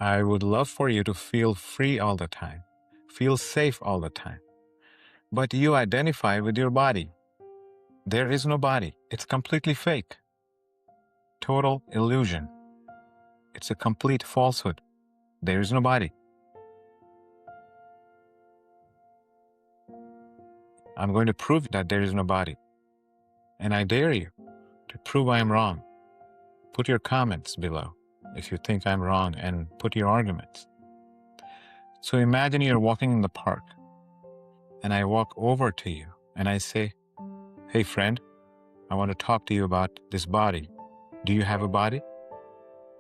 I would love for you to feel free all the time, feel safe all the time. But you identify with your body. There is no body. It's completely fake. Total illusion. It's a complete falsehood. There is no body. I'm going to prove that there is no body. And I dare you to prove I am wrong. Put your comments below if you think I'm wrong and put your arguments. So imagine you're walking in the park and I walk over to you and I say, hey friend, I want to talk to you about this body. Do you have a body?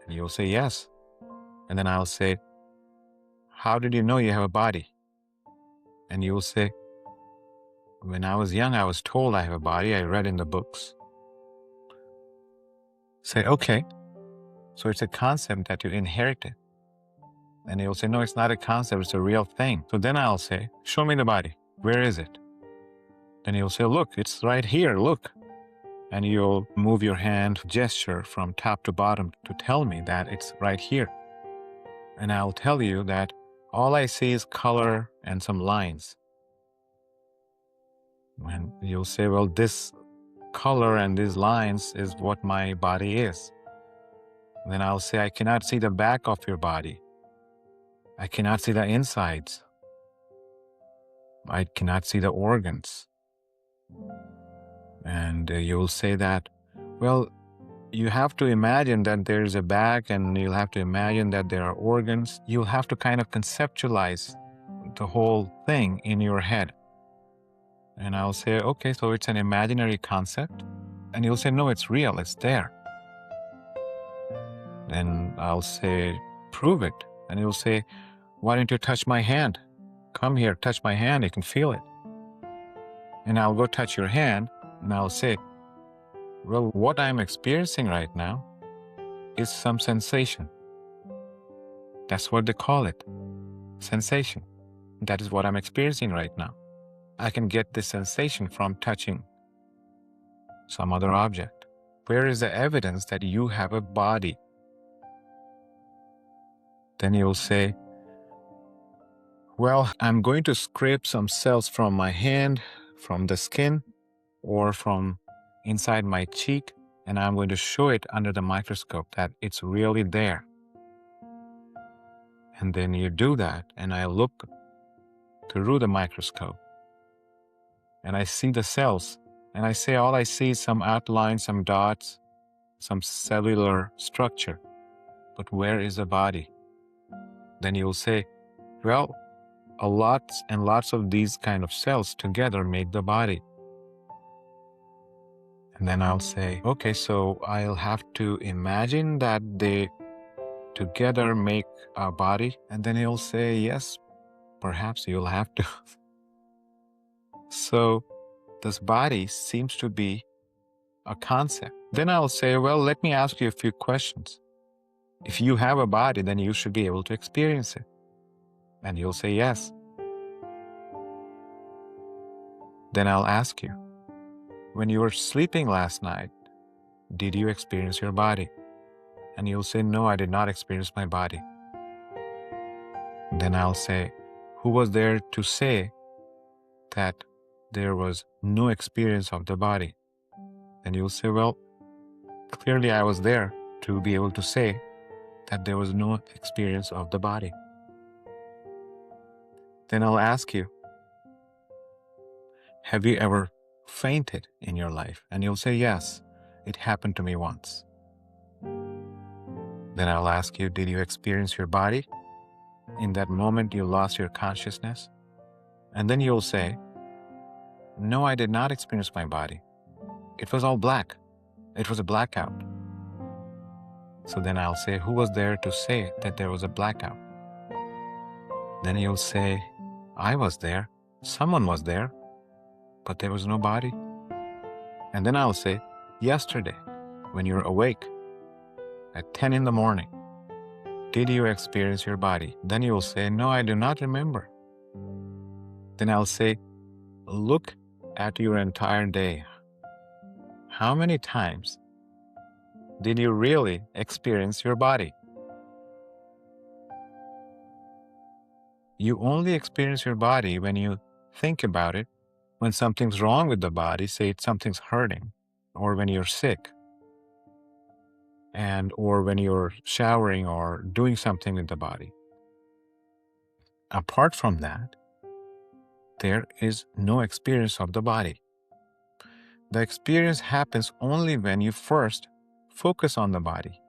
And you'll say yes. And then I'll say, how did you know you have a body? And you'll say, when I was young, I was told I have a body. I read in the books. Say, okay, so it's a concept that you inherited. And you'll say, no, it's not a concept, it's a real thing. So then I'll say, show me the body. Where is it? Then you'll say, look, it's right here, look. And you'll move your hand, gesture from top to bottom to tell me that it's right here. And I'll tell you that all I see is color and some lines. And you'll say, well, this color and these lines is what my body is. And then I'll say, I cannot see the back of your body. I cannot see the insides. I cannot see the organs. And you'll say that, well, you have to imagine that there's a back and you'll have to imagine that there are organs. You'll have to kind of conceptualize the whole thing in your head. And I'll say, okay, so it's an imaginary concept. And you'll say, no, it's real, it's there. Then I'll say, prove it. And you'll say, why don't you touch my hand? Come here, touch my hand, you can feel it. And I'll go touch your hand, and I'll say, well, what I'm experiencing right now is some sensation. That's what they call it, sensation. That is what I'm experiencing right now. I can get this sensation from touching some other object. Where is the evidence that you have a body? Then you'll say, well, I'm going to scrape some cells from my hand, from the skin, or from inside my cheek, and I'm going to show it under the microscope that it's really there. And then you do that, and I look through the microscope, and I see the cells, and I say all I see is some outlines, some dots, some cellular structure. But where is the body? Then you'll say, well, lots and lots of these kind of cells together make the body. And then I'll say, okay, so I'll have to imagine that they together make a body. And then he'll say, yes, perhaps you'll have to. So this body seems to be a concept. Then I'll say, well, let me ask you a few questions. If you have a body, then you should be able to experience it. And you'll say yes. Then I'll ask you, when you were sleeping last night, did you experience your body? And you'll say, no, I did not experience my body. Then I'll say, who was there to say that there was no experience of the body? And you'll say, well, clearly I was there to be able to say that there was no experience of the body. Then I'll ask you, have you ever fainted in your life? And you'll say, yes, it happened to me once. Then I'll ask you, did you experience your body? In that moment you lost your consciousness? And then you'll say, no, I did not experience my body. It was all black. It was a blackout. So then I'll say, who was there to say that there was a blackout? Then you'll say, I was there. Someone was there, but there was no body. And then I'll say, yesterday, when you were awake, at 10 in the morning, did you experience your body? Then you will say, no, I do not remember. Then I'll say, look at your entire day. How many times did you really experience your body? You only experience your body when you think about it. When something's wrong with the body, say something's hurting, or when you're sick, or when you're showering or doing something with the body. Apart from that, there is no experience of the body. The experience happens only when you first focus on the body,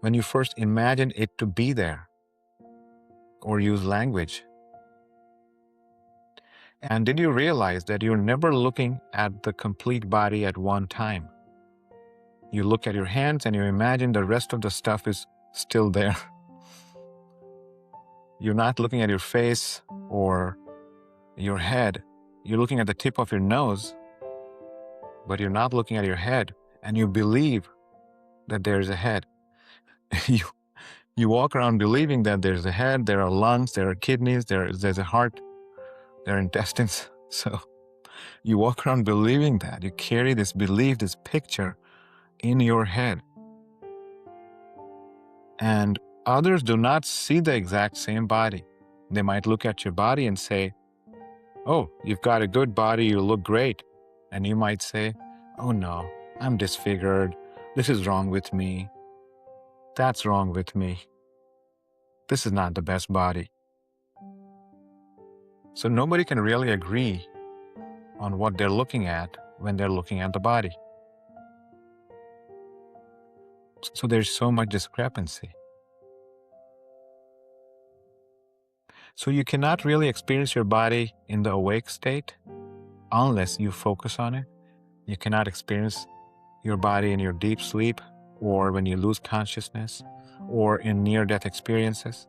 when you first imagine it to be there, or use language. And did you realize that you're never looking at the complete body at one time? You look at your hands and you imagine the rest of the stuff is still there. You're not looking at your face or your head. You're looking at the tip of your nose, but you're not looking at your head, and you believe that there's a head. You walk around believing that there's a head, there are lungs, there are kidneys, there's a heart, there are intestines. So you walk around believing that. You carry this belief, this picture in your head. And others do not see the exact same body. They might look at your body and say, "Oh, you've got a good body, you look great." And you might say, "Oh no, I'm disfigured. This is wrong with me. That's wrong with me. This is not the best body." So nobody can really agree on what they're looking at when they're looking at the body. So there's so much discrepancy. So you cannot really experience your body in the awake state unless you focus on it. You cannot experience your body in your deep sleep, or when you lose consciousness, or in near-death experiences.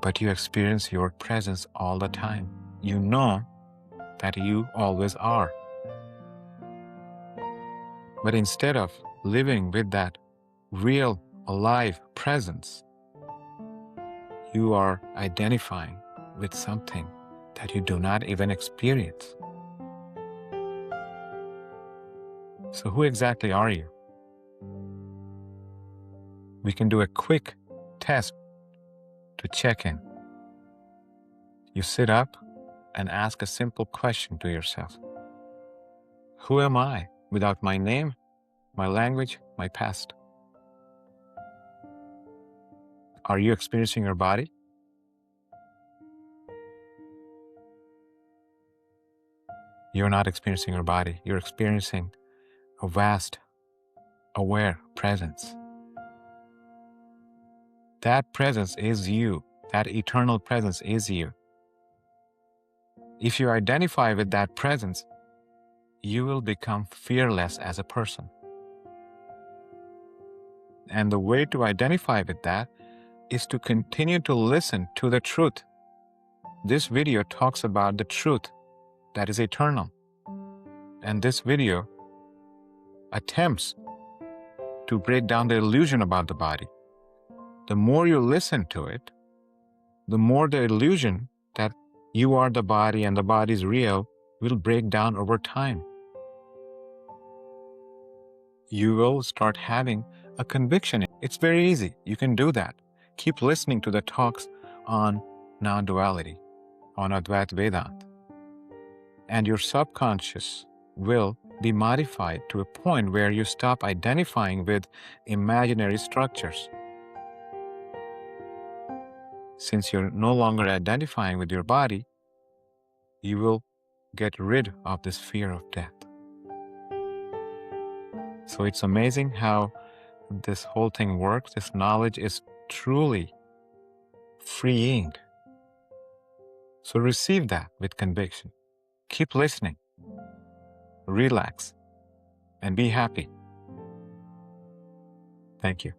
But you experience your presence all the time. You know that you always are. But instead of living with that real, alive presence, you are identifying with something that you do not even experience. So who exactly are you? We can do a quick test to check in. You sit up and ask a simple question to yourself. Who am I without my name, my language, my past? Are you experiencing your body? You're not experiencing your body. You're experiencing a vast, aware presence. That presence is you. That eternal presence is you. If you identify with that presence, you will become fearless as a person. And the way to identify with that is to continue to listen to the truth. This video talks about the truth that is eternal. And this video attempts to break down the illusion about the body. The more you listen to it, the more the illusion that you are the body and the body is real will break down over time. You will start having a conviction. It's very easy. You can do that. Keep listening to the talks on nonduality, on Advaita Vedanta. And your subconscious will be modified to a point where you stop identifying with imaginary structures. Since you're no longer identifying with your body, you will get rid of this fear of death. So it's amazing how this whole thing works. This knowledge is truly freeing. So receive that with conviction. Keep listening. Relax and be happy. Thank you.